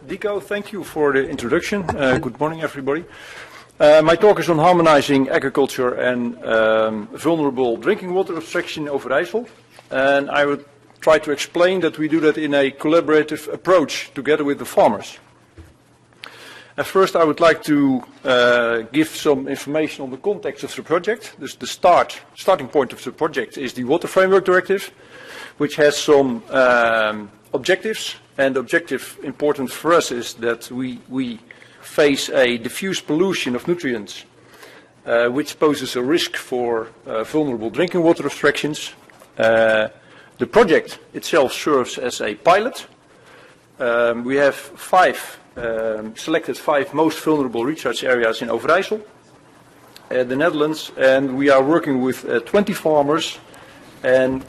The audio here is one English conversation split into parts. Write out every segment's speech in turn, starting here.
Dico, thank you for the introduction. Good morning, everybody. My talk is on harmonizing agriculture and vulnerable drinking water abstraction in Overijssel. And I will try to explain that we do that in a collaborative approach together with the farmers. And first, I would like to give some information on the context of the project. This, the starting point of the project is the Water Framework Directive, which has some objectives. And the objective important for us is that we face a diffuse pollution of nutrients, which poses a risk for vulnerable drinking water abstractions. The project itself serves as a pilot. We have selected five most vulnerable recharge areas in Overijssel, the Netherlands, and we are working with 20 farmers, and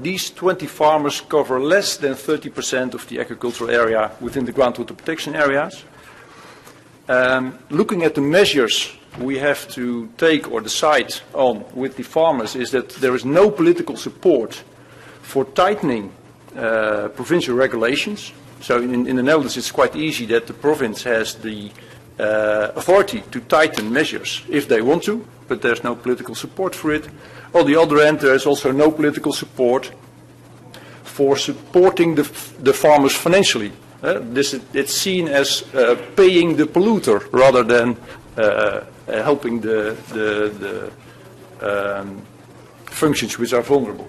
these 20 farmers cover less than 30% of the agricultural area within the groundwater protection areas. Looking at the measures we have to take or decide on with the farmers is that there is no political support for tightening provincial regulations. So in the Netherlands it's quite easy that the province has the authority to tighten measures if they want to, but there's no political support for it. On the other hand, there is also no political support for supporting the farmers financially. It's seen as paying the polluter rather than helping the functions which are vulnerable.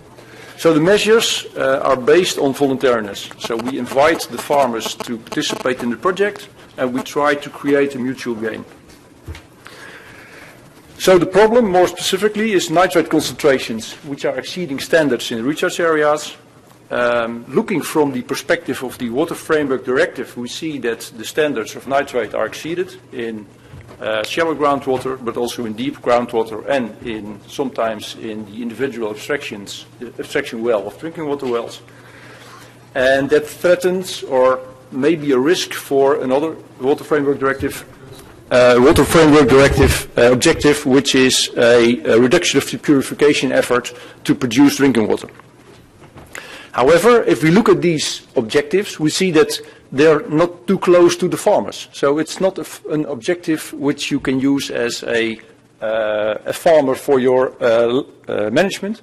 So the measures are based on voluntariness. So we invite the farmers to participate in the project and we try to create a mutual gain. So the problem, more specifically, is nitrate concentrations, which are exceeding standards in recharge areas. Looking from the perspective of the Water Framework Directive, we see that the standards of nitrate are exceeded in shallow groundwater, but also in deep groundwater and sometimes in the individual abstraction well of drinking water wells. And that threatens or may be a risk for another Water Framework Directive objective, which is a reduction of the purification effort to produce drinking water. However, if we look at these objectives, we see that they're not too close to the farmers. So it's not an objective which you can use as a farmer for your management.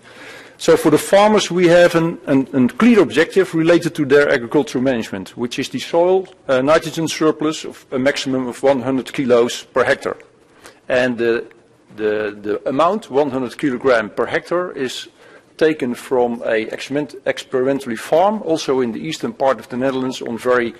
So for the farmers, we have a clear objective related to their agricultural management, which is the soil nitrogen surplus of a maximum of 100 kilos per hectare. And the amount, 100 kilogram per hectare, is taken from a experimentally farm, also in the eastern part of the Netherlands, on very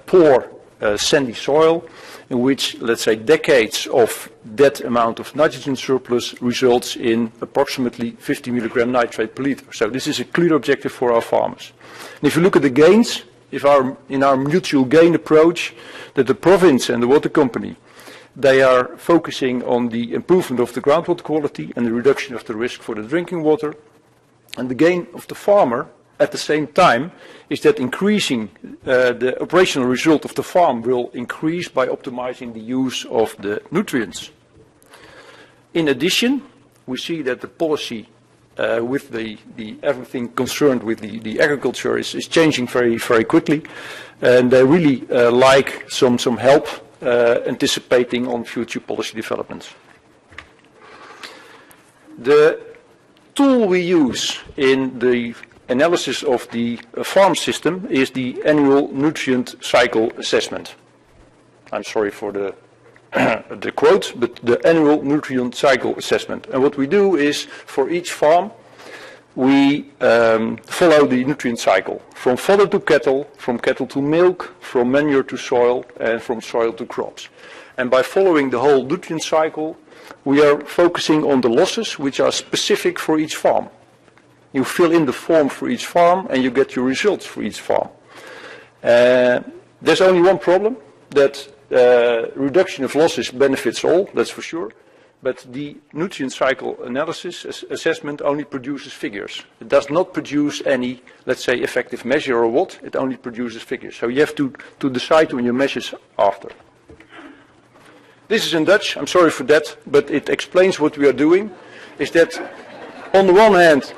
poor sandy soil, in which, let's say, decades of that amount of nitrogen surplus results in approximately 50 milligram nitrate per liter. So this is a clear objective for our farmers. And if you look at the gains, in our mutual gain approach, that the province and the water company, they are focusing on the improvement of the groundwater quality and the reduction of the risk for the drinking water. And the gain of the farmer at the same time is that increasing the operational result of the farm will increase by optimizing the use of the nutrients. In addition, we see that the policy with the everything concerned with the agriculture is changing very, very quickly, and they really like some help anticipating on future policy developments. The tool we use in the analysis of the farm system is the annual nutrient cycle assessment. I'm sorry for the quote, but the annual nutrient cycle assessment. And what we do is, for each farm, we follow the nutrient cycle, from fodder to cattle, from cattle to milk, from manure to soil, and from soil to crops. And by following the whole nutrient cycle, we are focusing on the losses which are specific for each farm. You fill in the form for each farm and you get your results for each farm. There's only one problem, that reduction of losses benefits all, that's for sure. But the nutrient cycle analysis assessment only produces figures. It does not produce any, let's say, effective measure or what. It only produces figures. So you have to decide on your measures after. This is in Dutch, I'm sorry for that, but it explains what we are doing. Is that on the one hand,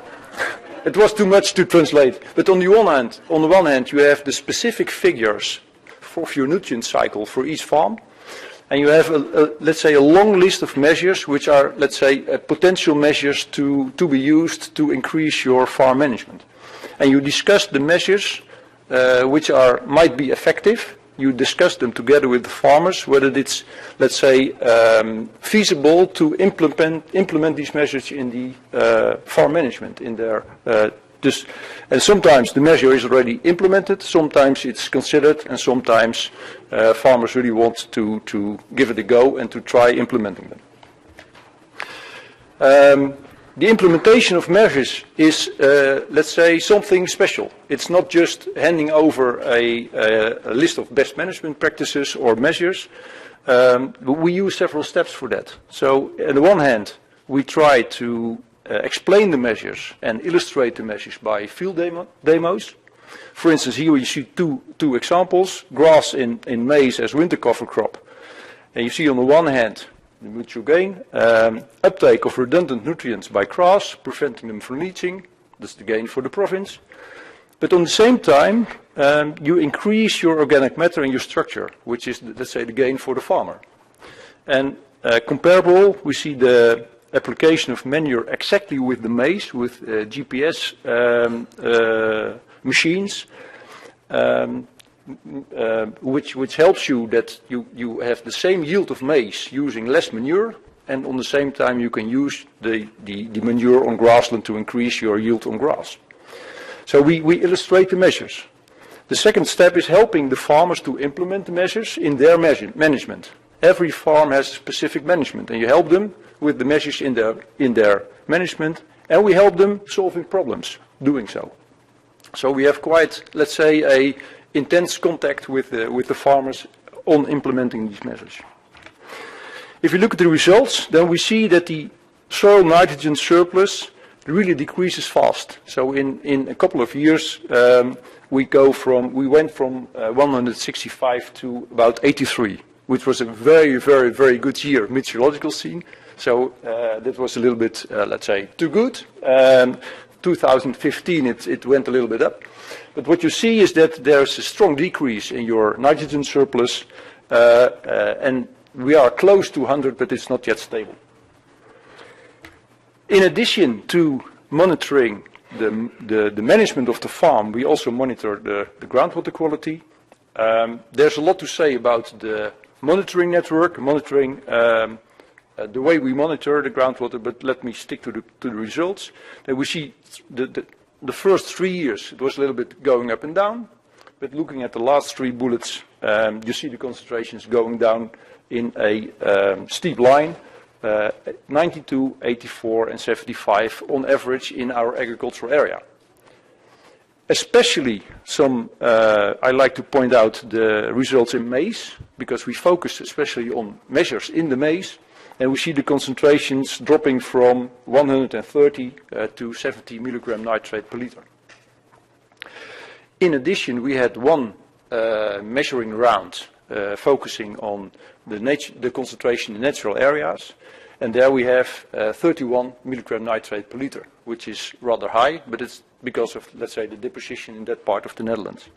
It was too much to translate. But on the one hand, you have the specific figures for your nutrient cycle for each farm. And you have, let's say, a long list of measures which are, let's say, potential measures to be used to increase your farm management. And you discuss the measures which might be effective. You discuss them together with the farmers, whether it's, let's say, feasible to implement these measures in the farm management, in their and sometimes the measure is already implemented, sometimes it's considered, and sometimes farmers really want to give it a go and to try implementing them. The implementation of measures is, let's say, something special. It's not just handing over a list of best management practices or measures. But we use several steps for that. So, on the one hand, we try to explain the measures and illustrate the measures by field demos. For instance, here you see two examples: grass in maize as winter cover crop. And you see on the one hand, the mutual gain, uptake of redundant nutrients by grass, preventing them from leaching. That's the gain for the province. But on the same time, you increase your organic matter and your structure, which is, let's say, the gain for the farmer. And comparable, we see the application of manure exactly with the maize, with GPS machines, which helps you that you have the same yield of maize using less manure, and on the same time you can use the manure on grassland to increase your yield on grass. So we illustrate the measures. The second step is helping the farmers to implement the measures in their management. Every farm has specific management, and you help them with the measures in their management, and we help them solving problems doing so. So we have quite, let's say, a intense contact with the farmers on implementing these measures. If you look at the results, then we see that the soil nitrogen surplus really decreases fast. So in a couple of years, we went from 165 to about 83, which was a very, very, very good year, meteorological scene. So that was a little bit, let's say, too good. 2015, it went a little bit up. But what you see is that there's a strong decrease in your nitrogen surplus, and we are close to 100, but it's not yet stable. In addition to monitoring the management of the farm, we also monitor the groundwater quality. There's a lot to say about the monitoring network, the way we monitor the groundwater, but let me stick to the results. That we see the first 3 years, it was a little bit going up and down, but looking at the last three bullets, you see the concentrations going down in a steep line, 92, 84 and 75 on average in our agricultural area. Especially I like to point out the results in maize, because we focus especially on measures in the maize. And we see the concentrations dropping from 130 to 70 milligram nitrate per liter. In addition, we had one measuring round focusing on the concentration in natural areas. And there we have 31 milligram nitrate per liter, which is rather high, but it's because of, let's say, the deposition in that part of the Netherlands.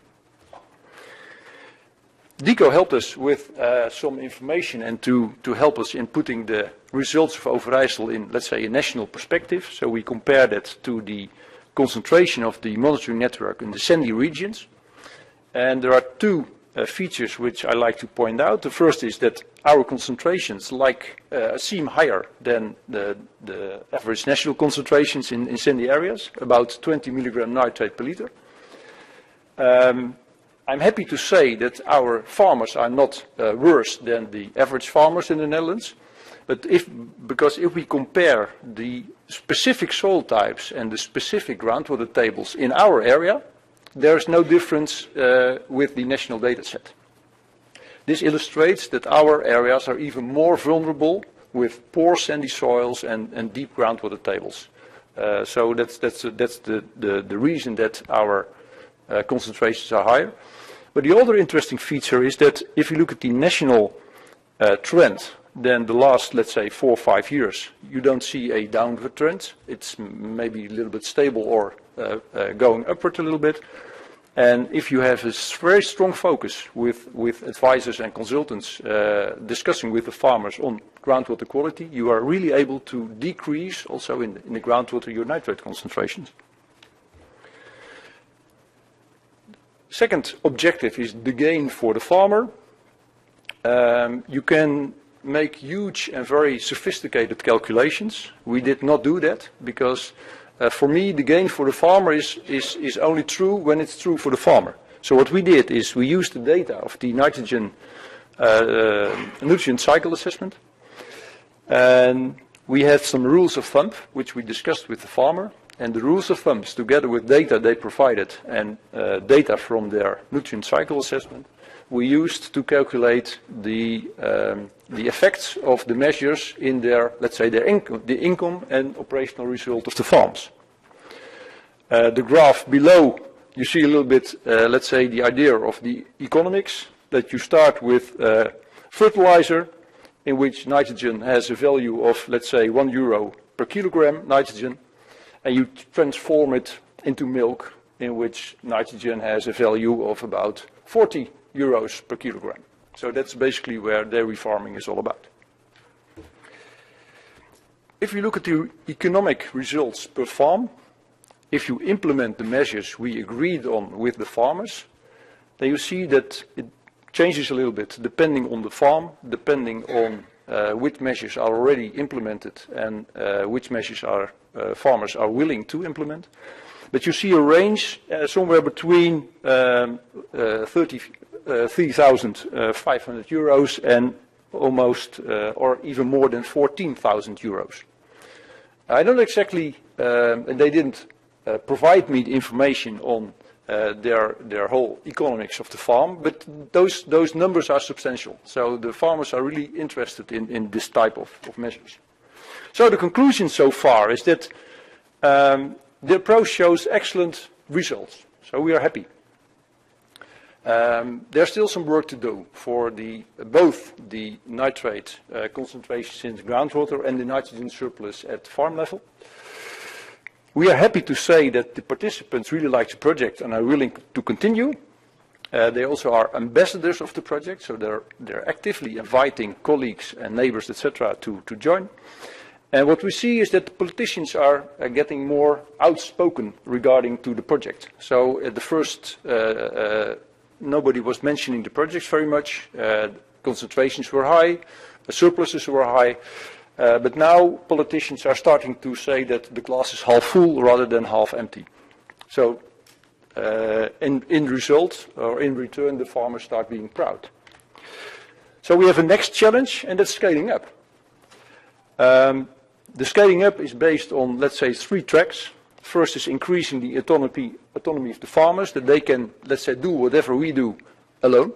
DECO helped us with some information and to help us in putting the results of Overijssel in, let's say, a national perspective. So we compared that to the concentration of the monitoring network in the sandy regions. And there are two features which I like to point out. The first is that our concentrations seem higher than the average national concentrations in sandy areas, about 20 milligram nitrate per liter. I'm happy to say that our farmers are not worse than the average farmers in the Netherlands, but because if we compare the specific soil types and the specific groundwater tables in our area, there is no difference with the national data set. This illustrates that our areas are even more vulnerable with poor sandy soils and deep groundwater tables. So that's the reason that our concentrations are higher. But the other interesting feature is that if you look at the national trend, then the last, let's say, 4 or 5 years, you don't see a downward trend. It's maybe a little bit stable or going upward a little bit. And if you have a very strong focus with advisors and consultants discussing with the farmers on groundwater quality, you are really able to decrease also in the groundwater your nitrate concentrations. Second objective is the gain for the farmer. You can make huge and very sophisticated calculations. We did not do that because for me the gain for the farmer is only true when it's true for the farmer. So what we did is we used the data of the nitrogen nutrient cycle assessment, and we had some rules of thumb which we discussed with the farmer. And the rules of thumbs, together with data they provided and data from their nutrient cycle assessment, we used to calculate the effects of the measures in their, let's say, the income and operational result of the farms. The graph below, you see a little bit, let's say, the idea of the economics, that you start with fertilizer, in which nitrogen has a value of, let's say, €1 per kilogram nitrogen, and you transform it into milk, in which nitrogen has a value of about €40 per kilogram. So that's basically where dairy farming is all about. If you look at the economic results per farm, if you implement the measures we agreed on with the farmers, then you see that it changes a little bit depending on the farm, depending on which measures are already implemented and which measures farmers are willing to implement. But you see a range somewhere between €33,500 and almost or even more than €14,000. I don't exactly, and they didn't provide me the information on their whole economics of the farm, but those numbers are substantial. So the farmers are really interested in this type of measures. So the conclusion so far is that the approach shows excellent results. So we are happy. There's still some work to do for both the nitrate concentrations in the groundwater and the nitrogen surplus at farm level. We are happy to say that the participants really like the project and are willing to continue. They also are ambassadors of the project, so they're actively inviting colleagues and neighbors, etc., to join. And what we see is that the politicians are getting more outspoken regarding to the project. So at the first, nobody was mentioning the projects very much. Concentrations were high, the surpluses were high. But now politicians are starting to say that the glass is half full rather than half empty. So in result, or in return, the farmers start being proud. So we have a next challenge, and that's scaling up. The scaling up is based on, let's say, 3 tracks. First is increasing the autonomy of the farmers, that they can, let's say, do whatever we do alone.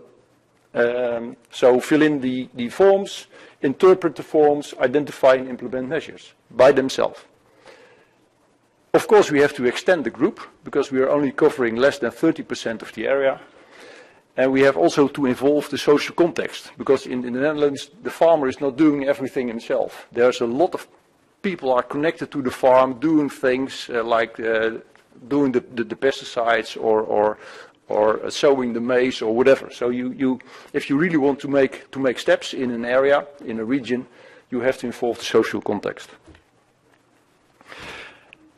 So fill in the forms, interpret the forms, identify and implement measures by themselves. Of course, we have to extend the group because we are only covering less than 30% of the area. And we have also to involve the social context, because in the Netherlands, the farmer is not doing everything himself. There's a lot of people are connected to the farm, doing things like doing the pesticides or sowing the maize or whatever. So if you really want to make steps in an area, in a region, you have to involve the social context.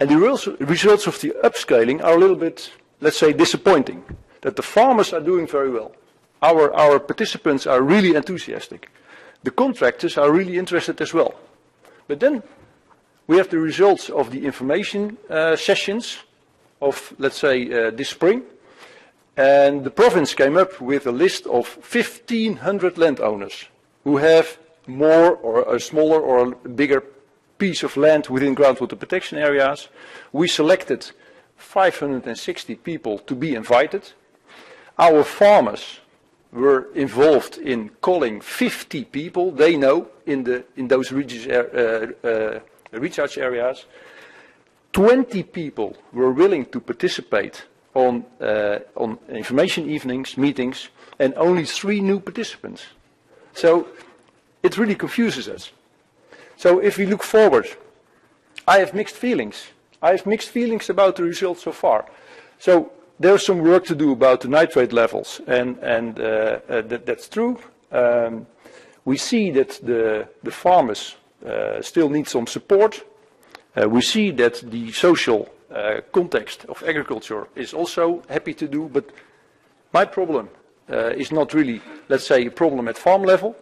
And the results of the upscaling are a little bit, let's say, disappointing. That the farmers are doing very well. Our participants are really enthusiastic. The contractors are really interested as well. But then we have the results of the information sessions of, let's say, this spring. And the province came up with a list of 1,500 landowners who have more or a smaller or a bigger piece of land within groundwater protection areas. We selected 560 people to be invited. Our farmers were involved in calling 50 people they know in those recharge areas. 20 people were willing to participate on information evenings, meetings, and only 3 new participants. So it really confuses us. So if we look forward, I have mixed feelings. I have mixed feelings about the results so far. So there's some work to do about the nitrate levels, and that's true. We see that the farmers still need some support. We see that the social context of agriculture is also happy to do, but my problem is not really, let's say, a problem at farm level.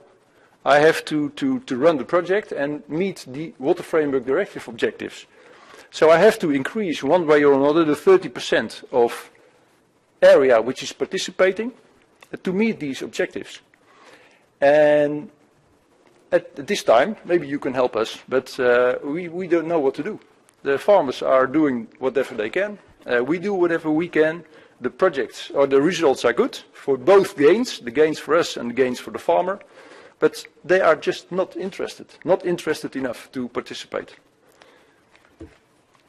I have to run the project and meet the Water Framework Directive objectives. So I have to increase one way or another the 30% of area which is participating to meet these objectives. And at this time, maybe you can help us, but we don't know what to do. The farmers are doing whatever they can. We do whatever we can. The projects or the results are good for both gains, the gains for us and the gains for the farmer, but they are just not interested enough to participate.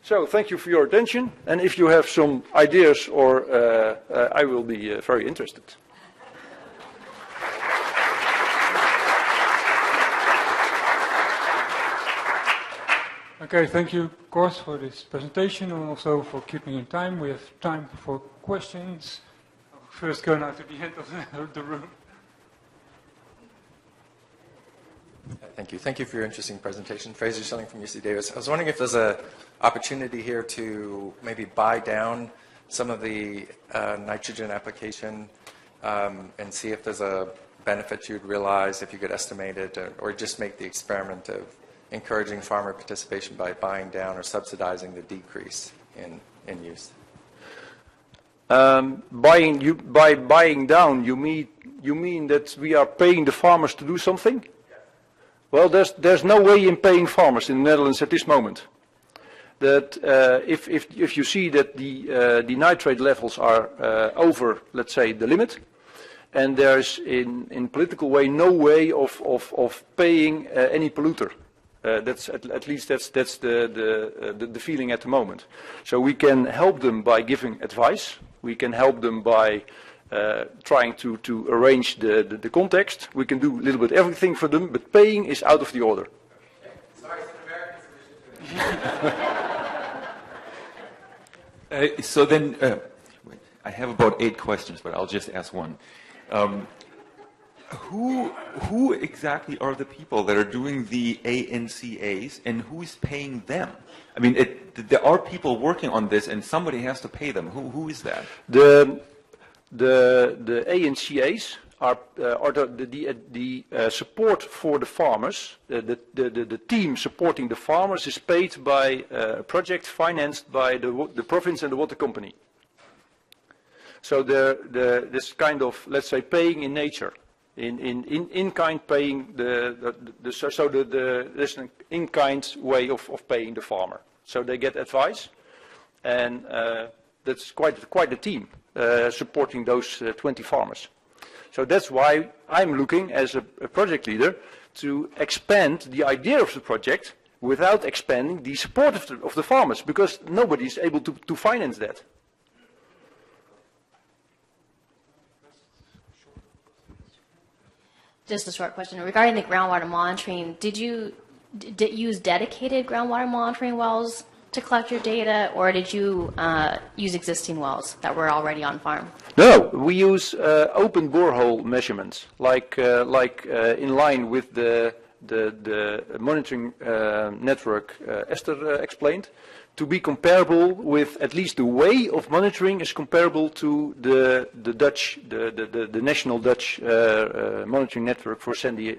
So thank you for your attention, and if you have some ideas, or I will be very interested. Okay, thank you, Koos, for this presentation and also for keeping in time. We have time for questions. I'll first go now to the end of the room. Thank you. Thank you for your interesting presentation. Fraser Schilling from UC Davis. I was wondering if there's an opportunity here to maybe buy down some of the nitrogen application and see if there's a benefit you'd realize if you could estimate it, or just make the experiment of encouraging farmer participation by buying down or subsidizing the decrease in use. By buying down, you mean that we are paying the farmers to do something? Well, there's no way in paying farmers in the Netherlands at this moment. That if you see that the nitrate levels are over, let's say, the limit, and there's in political way no way of paying any polluter. That's at least that's the feeling at the moment. So we can help them by giving advice. We can help them by trying to arrange the context. We can do a little bit everything for them, but paying is out of the order. Sorry, it's an American solution. So then, I have about 8 questions, but I'll just ask one. Who exactly are the people that are doing the ANCAs, and who's paying them? I mean, there are people working on this, and somebody has to pay them. Who is that? The ANCAs are the support for the farmers. The team supporting the farmers is paid by a project financed by the province and the water company. So this kind of, let's say, paying in nature. In kind paying there's an in kind way of paying the farmer. So they get advice, and that's quite a team supporting those 20 farmers. So that's why I'm looking as a project leader to expand the idea of the project without expanding the support of the farmers, because nobody is able to finance that. Just a short question. Regarding the groundwater monitoring, did you use dedicated groundwater monitoring wells to collect your data, or did you use existing wells that were already on farm? No, we use open borehole measurements, like in line with the monitoring network Esther explained, to be comparable with, at least the way of monitoring is comparable to the Dutch, the national Dutch monitoring network for sandy